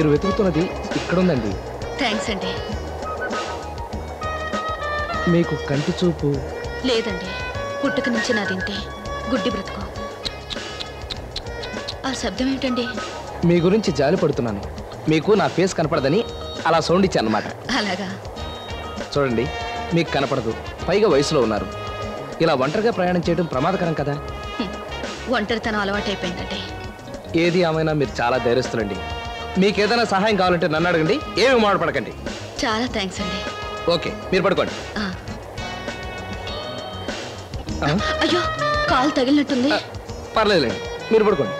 మీరు వెతుకుతున్నది ఇక్కడుందండి. థ్యాంక్స్ అండి. మీకు కంటి చూపు లేదండి, పుట్టుక నుంచి నాదింతే, గుడ్డి బ్రతుకు. ఆ శబ్దం ఏంటండి? మీ గురించి జాలి పడుతున్నాను. మీకు నా ఫేస్ కనపడదని అలా సౌండ్ ఇచ్చాను అన్నమాట. అలాగా? చూడండి, మీకు కనపడదు, పైగా వయసులో ఉన్నారు. ఇలా ఒంటరిగా ప్రయాణం చేయడం ప్రమాదకరం కదా. ఒంటరితనం అలవాటైపోయిందండి. ఏది ఏమైనా మీరు చాలా ధైర్యస్తులండి. మీకు ఏదైనా సహాయం కావాలంటే నన్ను అడగండి, ఏమి మాట్లాడపడకండి. చాలా థ్యాంక్స్ అండి. ఓకే, మీరు పడుకోండి. అయ్యో, కాలు తగిలినట్టుంది. పర్లేదులేండి, మీరు పడుకోండి.